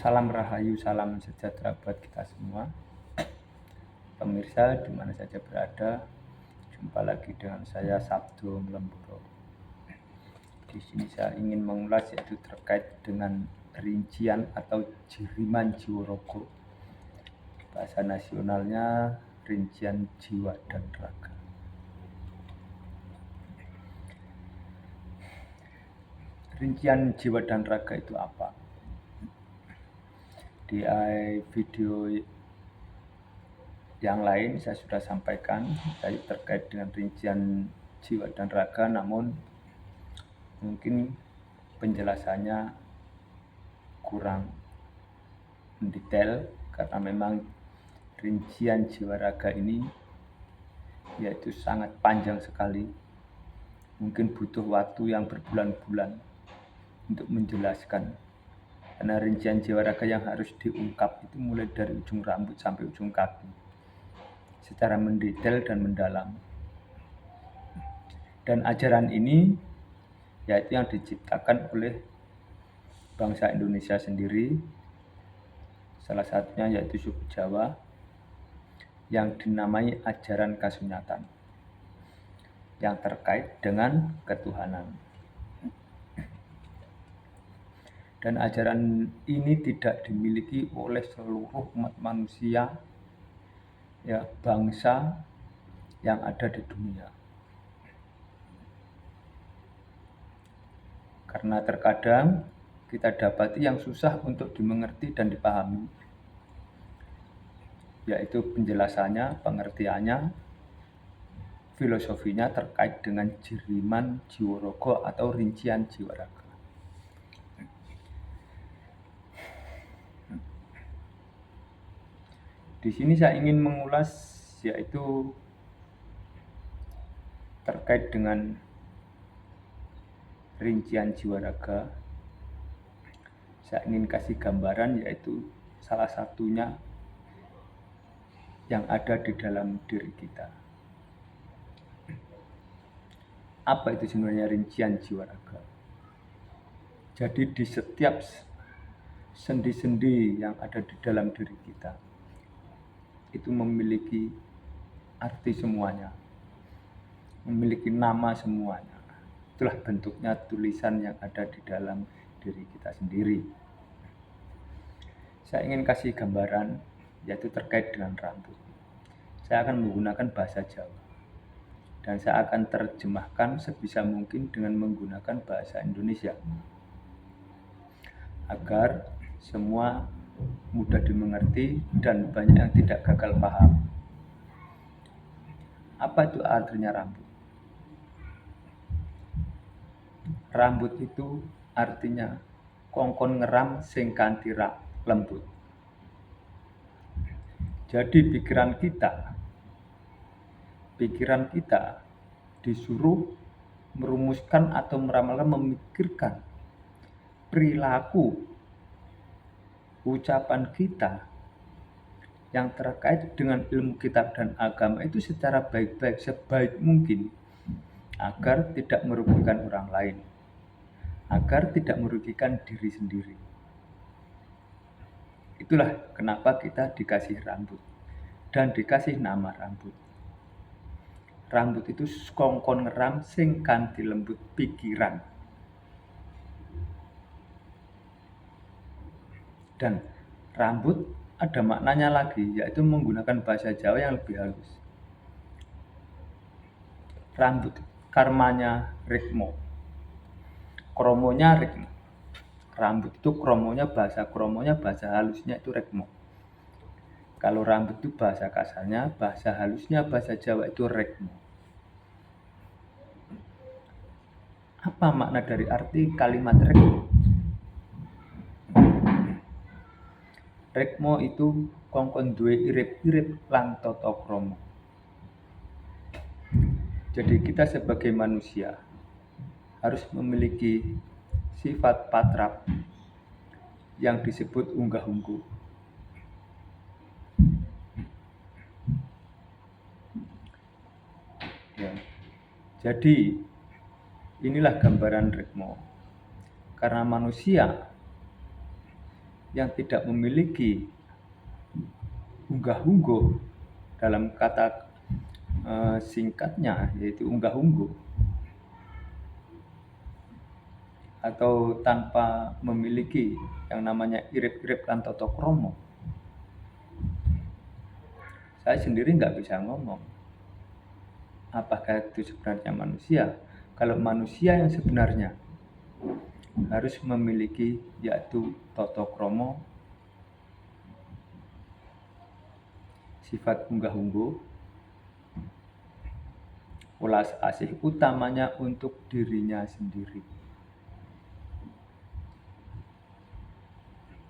Salam Rahayu, salam sejahtera buat kita semua. Pemirsa di mana saja berada, jumpa lagi dengan saya Sabdo Melemburo. Di sini saya ingin mengulas yaitu terkait dengan rincian atau jiriman Jiworogo. Bahasa nasionalnya rincian jiwa dan raga. Rincian jiwa dan raga itu apa? Di video yang lain saya sudah sampaikan terkait dengan rincian jiwa dan raga, namun mungkin penjelasannya kurang mendetail karena memang rincian jiwa raga ini yaitu sangat panjang sekali. Mungkin butuh waktu yang berbulan-bulan untuk menjelaskan. Karena rincian jiwa raga yang harus diungkap itu mulai dari ujung rambut sampai ujung kaki secara mendetail dan mendalam. Dan ajaran ini yaitu yang diciptakan oleh bangsa Indonesia sendiri, salah satunya yaitu suku Jawa, yang dinamai ajaran kasunyatan yang terkait dengan ketuhanan. Dan ajaran ini tidak dimiliki oleh seluruh umat manusia, bangsa yang ada di dunia. Karena terkadang kita dapati yang susah untuk dimengerti dan dipahami, yaitu penjelasannya, pengertiannya, filosofinya terkait dengan jiriman Jiworogo atau rincian jiwa raga. Di sini saya ingin mengulas yaitu terkait dengan rincian jiwa raga. Saya ingin kasih gambaran yaitu salah satunya yang ada di dalam diri kita. Apa itu sebenarnya rincian jiwa raga? Jadi di setiap sendi-sendi yang ada di dalam diri kita itu memiliki arti semuanya, memiliki nama semuanya. Itulah bentuknya tulisan yang ada di dalam diri kita sendiri. Saya ingin kasih gambaran yaitu terkait dengan rambut. Saya akan menggunakan bahasa Jawa dan saya akan terjemahkan sebisa mungkin dengan menggunakan bahasa Indonesia agar semua mudah dimengerti dan banyak yang tidak gagal paham. Apa itu artinya rambut? Rambut itu artinya kongkon ngeram sing kanthi lembut. Jadi pikiran kita disuruh merumuskan atau meramalkan, memikirkan perilaku ucapan kita yang terkait dengan ilmu kitab dan agama itu secara baik-baik, sebaik mungkin, agar tidak merugikan orang lain, agar tidak merugikan diri sendiri. Itulah kenapa kita dikasih rambut dan dikasih nama rambut. Rambut itu kongkon ngeram sing kanthi lembut pikiran. Dan rambut ada maknanya lagi, yaitu menggunakan bahasa Jawa yang lebih halus. Rambut karmanya rikmo, kromonya rikmo. Rambut itu kromonya bahasa halusnya itu rikmo. Kalau rambut itu bahasa kasarnya, bahasa halusnya bahasa Jawa itu rikmo. Apa makna dari arti kalimat rikmo? Rikmo itu kongkon duwe irip-irip lan tata krama. Jadi kita sebagai manusia harus memiliki sifat patrap yang disebut unggah-ungguh. Jadi inilah gambaran rikmo. Karena manusia yang tidak memiliki unggah-ungguh dalam kata singkatnya, yaitu unggah-ungguh, atau tanpa memiliki yang namanya irip-irip lan tata krama, saya sendiri nggak bisa ngomong apakah itu sebenarnya manusia. Kalau manusia yang sebenarnya harus memiliki yaitu tata krama, sifat unggah-ungguh, welas asih utamanya untuk dirinya sendiri.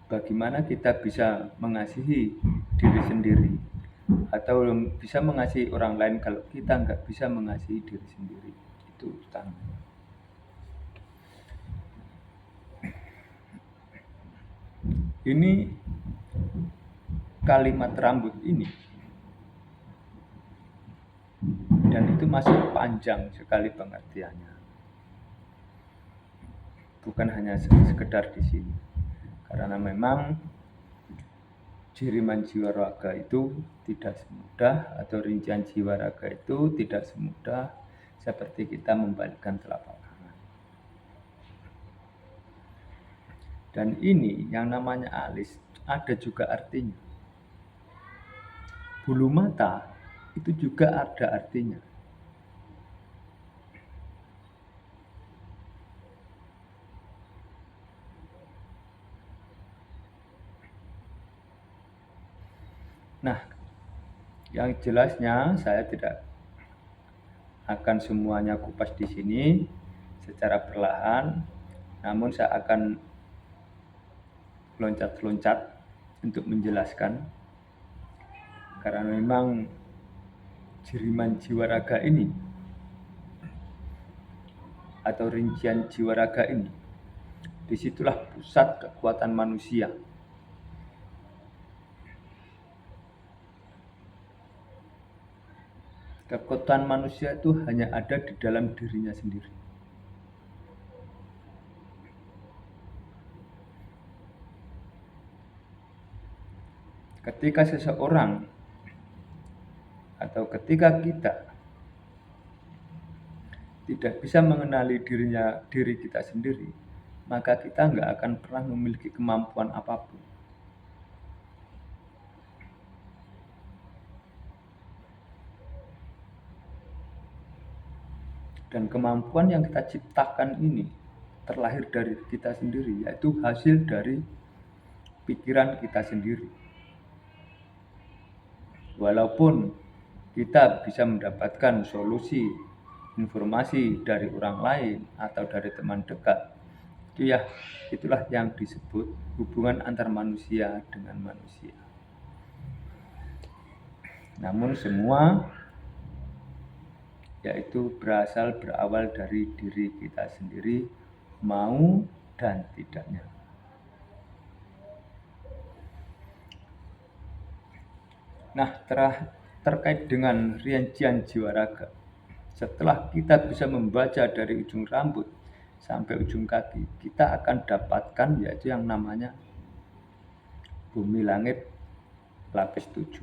Bagaimana kita bisa mengasihi diri sendiri atau bisa mengasihi orang lain kalau kita nggak bisa mengasihi diri sendiri? Itu utama. Ini kalimat rambut ini, dan itu masih panjang sekali pengertiannya, bukan hanya sekedar di sini. Karena memang jiriman jiwa raga itu tidak semudah, atau rincian jiwa raga itu tidak semudah seperti kita membalikkan telapak tangan. Dan ini yang namanya alis ada juga artinya. Bulu mata itu juga ada artinya. Nah, yang jelasnya saya tidak akan semuanya kupas di sini secara perlahan, namun saya akan loncat-loncat untuk menjelaskan, karena memang jiriman jiwa raga ini atau rincian jiwa raga ini, disitulah pusat kekuatan manusia. Kekuatan manusia itu hanya ada di dalam dirinya sendiri. Ketika seseorang atau ketika kita tidak bisa mengenali diri kita sendiri, maka kita nggak akan pernah memiliki kemampuan apapun. Dan kemampuan yang kita ciptakan ini terlahir dari kita sendiri, yaitu hasil dari pikiran kita sendiri. Walaupun kita bisa mendapatkan solusi, informasi dari orang lain atau dari teman dekat, itulah yang disebut hubungan antar manusia dengan manusia. Namun semua yaitu berawal dari diri kita sendiri, mau dan tidaknya. Nah, terkait dengan rincian jiwa raga, setelah kita bisa membaca dari ujung rambut sampai ujung kaki, kita akan dapatkan yaitu yang namanya bumi langit lapis 7.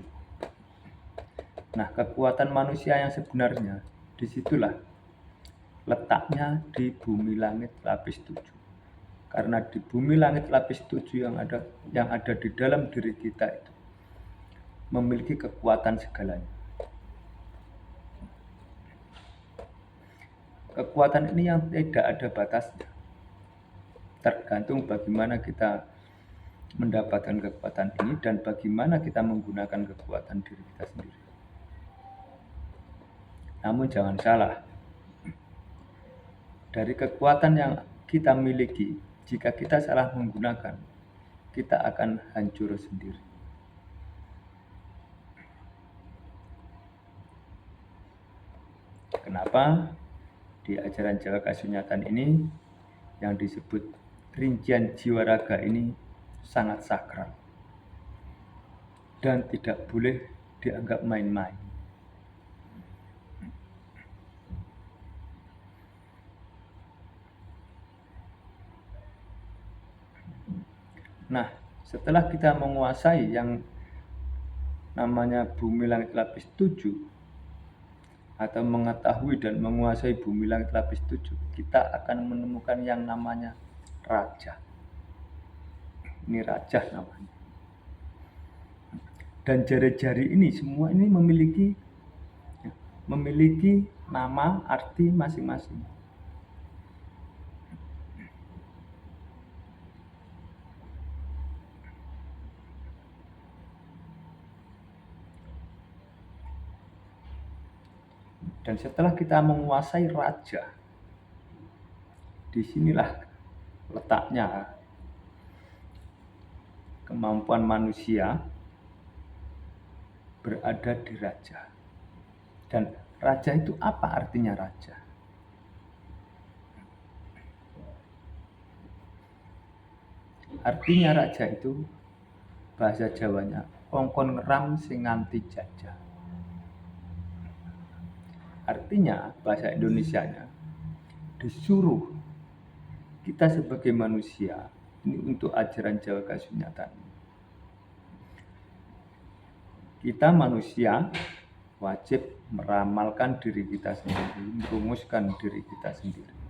Nah, kekuatan manusia yang sebenarnya disitulah letaknya di bumi langit lapis 7. Karena di bumi langit lapis 7 yang ada di dalam diri kita itu memiliki kekuatan segalanya. Kekuatan ini yang tidak ada batasnya. Tergantung bagaimana kita mendapatkan kekuatan ini dan bagaimana kita menggunakan kekuatan diri kita sendiri. Namun jangan salah, dari kekuatan yang kita miliki, jika kita salah menggunakan, kita akan hancur sendiri. Kenapa? Di ajaran Jawa Kasunyatan ini yang disebut rincian jiwa raga ini sangat sakral dan tidak boleh dianggap main-main. Nah, Setelah kita menguasai yang namanya bumi langit lapis 7 atau mengetahui dan menguasai bumi langit lapis 7, kita akan menemukan yang namanya raja. Ini raja namanya. Dan jari-jari ini semua ini memiliki nama arti masing-masing. Dan setelah kita menguasai raja, disinilah letaknya kemampuan manusia berada di raja. Dan raja itu apa artinya raja? Artinya raja itu bahasa Jawanya kongkon ngeram sing nganti jajah. Artinya bahasa Indonesianya disuruh kita sebagai manusia ini untuk ajaran Jawa Kasunyatan. Kita manusia wajib meramalkan diri kita sendiri, merumuskan diri kita sendiri.